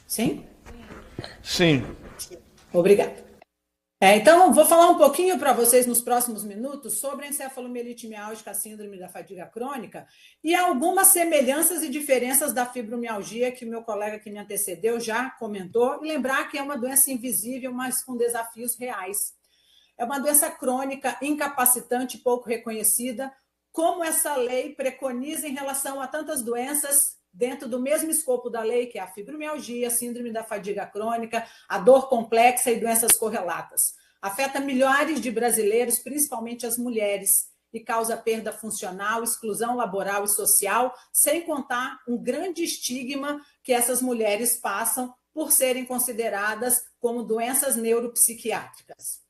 Sim? Sim. Obrigada. Então, vou falar um pouquinho para vocês nos próximos minutos sobre a encefalomielite miálgica, a síndrome da fadiga crônica, e algumas semelhanças e diferenças da fibromialgia que meu colega que me antecedeu já comentou, e lembrar que é uma doença invisível, mas com desafios reais. É uma doença crônica, incapacitante, pouco reconhecida, como essa lei preconiza em relação a tantas doenças dentro do mesmo escopo da lei, que é a fibromialgia, a síndrome da fadiga crônica, a dor complexa e doenças correlatas. Afeta milhares de brasileiros, principalmente as mulheres, e causa perda funcional, exclusão laboral e social, sem contar um grande estigma que essas mulheres passam por serem consideradas como doenças neuropsiquiátricas.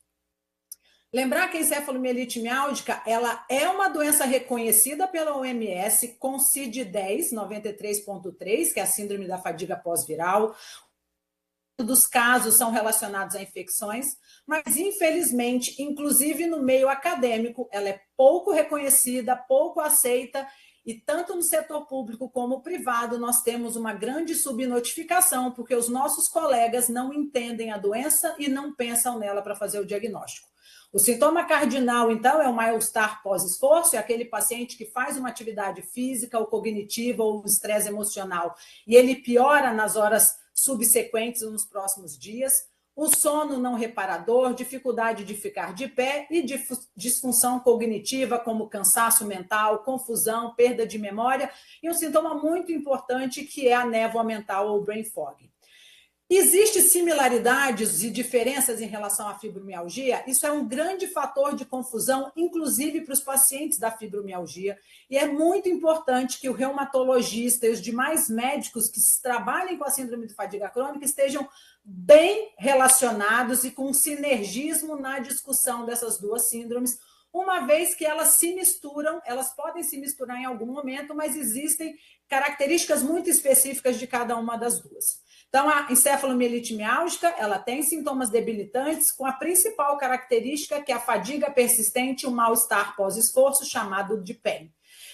Lembrar que a encefalomielite miálgica ela é uma doença reconhecida pela OMS com CID-10, 93.3, que é a síndrome da fadiga pós-viral. Dos casos são relacionados a infecções, mas infelizmente, inclusive no meio acadêmico, ela é pouco reconhecida, pouco aceita, e tanto no setor público como privado nós temos uma grande subnotificação, porque os nossos colegas não entendem a doença e não pensam nela para fazer o diagnóstico. O sintoma cardinal, então, é o mal-estar pós-esforço, é aquele paciente que faz uma atividade física ou cognitiva ou estresse emocional, e ele piora nas horas subsequentes nos próximos dias, o sono não reparador, dificuldade de ficar de pé e disfunção cognitiva, como cansaço mental, confusão, perda de memória, e um sintoma muito importante que é a névoa mental ou brain fog. Existem similaridades e diferenças em relação à fibromialgia? Isso é um grande fator de confusão, inclusive para os pacientes da fibromialgia, e é muito importante que o reumatologista e os demais médicos que trabalhem com a síndrome de fadiga crônica estejam bem relacionados e com sinergismo na discussão dessas duas síndromes, uma vez que elas se misturam, elas podem se misturar em algum momento, mas existem características muito específicas de cada uma das duas. Então, a encefalomielite miálgica, ela tem sintomas debilitantes, com a principal característica que é a fadiga persistente e o mal-estar pós-esforço, chamado de PEN.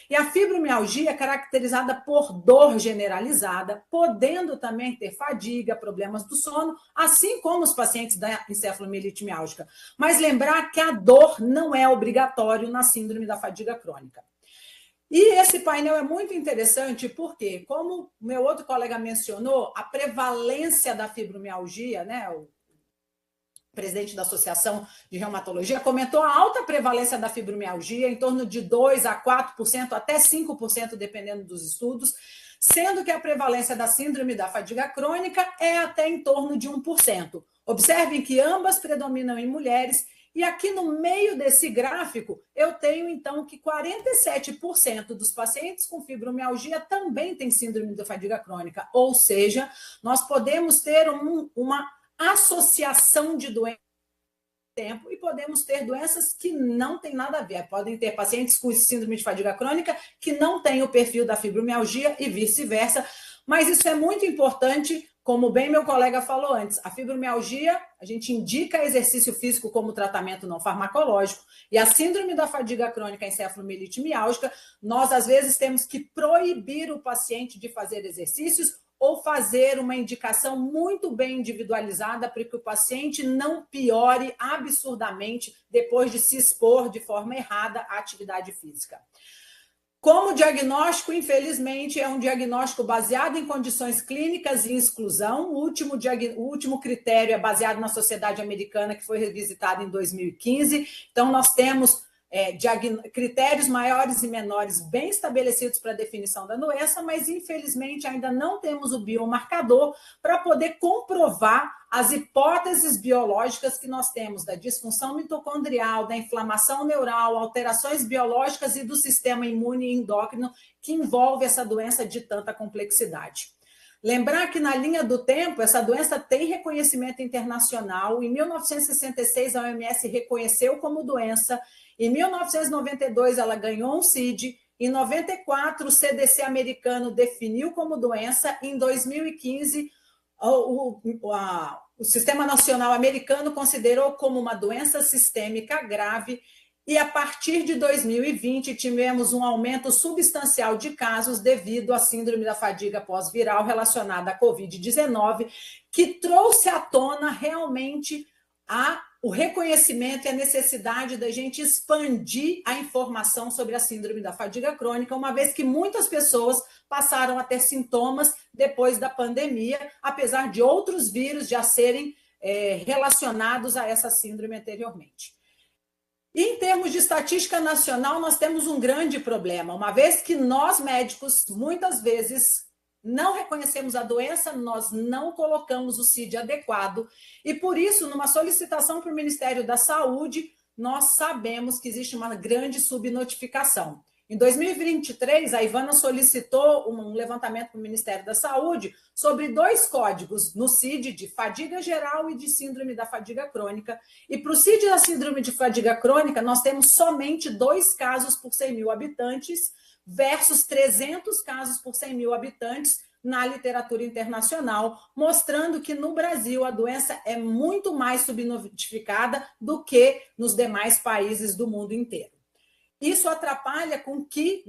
E a fibromialgia é caracterizada por dor generalizada, podendo também ter fadiga, problemas do sono, assim como os pacientes da encefalomielite miálgica. Mas lembrar que a dor não é obrigatório na síndrome da fadiga crônica. E esse painel é muito interessante porque, como o meu outro colega mencionou, a prevalência da fibromialgia, né, o presidente da Associação de Reumatologia, comentou a alta prevalência da fibromialgia, em torno de 2 a 4%, até 5%, dependendo dos estudos, sendo que a prevalência da síndrome da fadiga crônica é até em torno de 1%. Observem que ambas predominam em mulheres, e aqui no meio desse gráfico, eu tenho então que 47% dos pacientes com fibromialgia também têm síndrome da fadiga crônica, ou seja, nós podemos ter uma associação de doenças tempo e podemos ter doenças que não têm nada a ver. Podem ter pacientes com síndrome de fadiga crônica que não têm o perfil da fibromialgia e vice-versa, mas isso é muito importante, como bem meu colega falou antes, a fibromialgia, a gente indica exercício físico como tratamento não farmacológico, e a síndrome da fadiga crônica encefalomielite miálgica, nós às vezes temos que proibir o paciente de fazer exercícios ou fazer uma indicação muito bem individualizada para que o paciente não piore absurdamente depois de se expor de forma errada à atividade física. Como diagnóstico, infelizmente, é um diagnóstico baseado em condições clínicas e exclusão. O último critério é baseado na Sociedade Americana, que foi revisitada em 2015. Então, nós temos critérios maiores e menores bem estabelecidos para a definição da doença, mas infelizmente ainda não temos o biomarcador para poder comprovar as hipóteses biológicas que nós temos da disfunção mitocondrial, da inflamação neural, alterações biológicas e do sistema imune e endócrino que envolve essa doença de tanta complexidade. Lembrar que na linha do tempo, essa doença tem reconhecimento internacional. Em 1966, a OMS reconheceu como doença. Em 1992, ela ganhou um CID. Em 94, o CDC americano definiu como doença. Em 2015, o Sistema Nacional Americano considerou como uma doença sistêmica grave. e a partir de 2020 tivemos um aumento substancial de casos devido à síndrome da fadiga pós-viral relacionada à Covid-19, que trouxe à tona realmente o reconhecimento e a necessidade da gente expandir a informação sobre a síndrome da fadiga crônica, uma vez que muitas pessoas passaram a ter sintomas depois da pandemia, apesar de outros vírus já serem relacionados a essa síndrome anteriormente. Em termos de estatística nacional, nós temos um grande problema, uma vez que nós, médicos, muitas vezes não reconhecemos a doença, nós não colocamos o CID adequado, e por isso, numa solicitação para o Ministério da Saúde, nós sabemos que existe uma grande subnotificação. Em 2023, a Ivana solicitou um levantamento para o Ministério da Saúde sobre 2 códigos no CID de fadiga geral e de síndrome da fadiga crônica. E para o CID da síndrome de fadiga crônica, nós temos somente 2 casos por 100 mil habitantes versus 300 casos por 100 mil habitantes na literatura internacional, mostrando que no Brasil a doença é muito mais subnotificada do que nos demais países do mundo inteiro. Isso atrapalha com que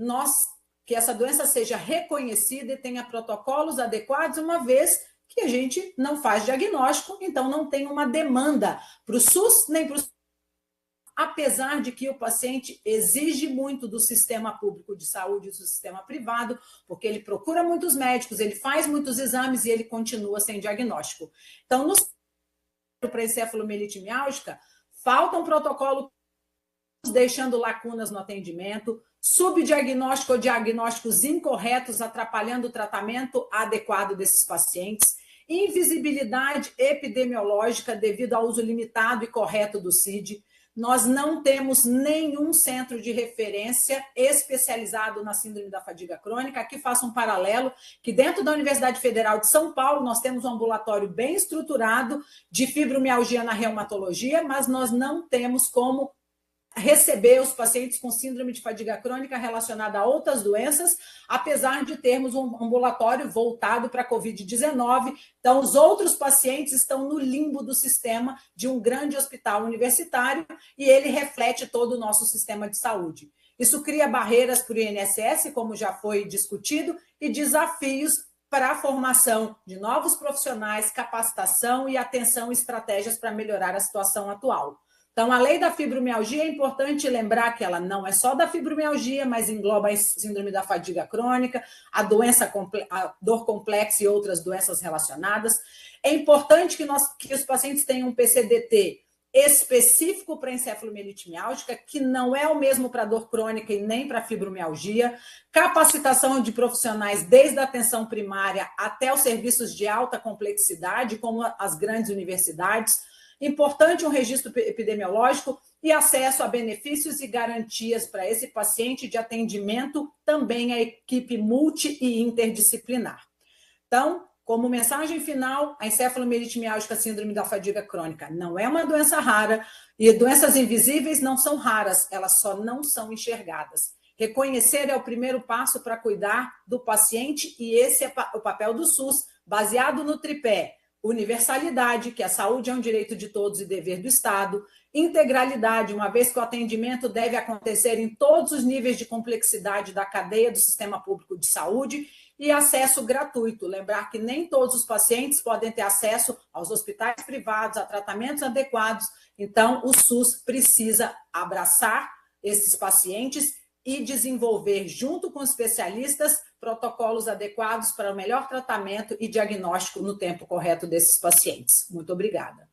essa doença seja reconhecida e tenha protocolos adequados, uma vez que a gente não faz diagnóstico, então não tem uma demanda para o SUS nem para o... Apesar de que o paciente exige muito do sistema público de saúde e do sistema privado, porque ele procura muitos médicos, ele faz muitos exames e ele continua sem diagnóstico. Então, para encefalomielite miálgica, falta um protocolo deixando lacunas no atendimento, subdiagnóstico ou diagnósticos incorretos, atrapalhando o tratamento adequado desses pacientes, invisibilidade epidemiológica devido ao uso limitado e correto do CID. Nós não temos nenhum centro de referência especializado na síndrome da fadiga crônica. Aqui faço um paralelo, que dentro da Universidade Federal de São Paulo, nós temos um ambulatório bem estruturado de fibromialgia na reumatologia, mas nós não temos como receber os pacientes com síndrome de fadiga crônica relacionada a outras doenças, apesar de termos um ambulatório voltado para a Covid-19. Então, os outros pacientes estão no limbo do sistema de um grande hospital universitário e ele reflete todo o nosso sistema de saúde. Isso cria barreiras para o INSS, como já foi discutido, e desafios para a formação de novos profissionais, capacitação e atenção e estratégias para melhorar a situação atual. Então, a lei da fibromialgia, é importante lembrar que ela não é só da fibromialgia, mas engloba a síndrome da fadiga crônica, a dor complexa e outras doenças relacionadas. É importante que os pacientes tenham um PCDT específico para encefalomielite miálgica, que não é o mesmo para dor crônica e nem para fibromialgia. Capacitação de profissionais desde a atenção primária até os serviços de alta complexidade, como as grandes universidades. Importante um registro epidemiológico e acesso a benefícios e garantias para esse paciente de atendimento, também a equipe multi e interdisciplinar. Então, como mensagem final, a encefalomielite miálgica síndrome da fadiga crônica não é uma doença rara e doenças invisíveis não são raras, elas só não são enxergadas. Reconhecer é o primeiro passo para cuidar do paciente e esse é o papel do SUS, baseado no tripé: universalidade, que a saúde é um direito de todos e dever do Estado; integralidade, uma vez que o atendimento deve acontecer em todos os níveis de complexidade da cadeia do sistema público de saúde; e acesso gratuito, lembrar que nem todos os pacientes podem ter acesso aos hospitais privados, a tratamentos adequados, então o SUS precisa abraçar esses pacientes e desenvolver, junto com especialistas, protocolos adequados para o melhor tratamento e diagnóstico no tempo correto desses pacientes. Muito obrigada.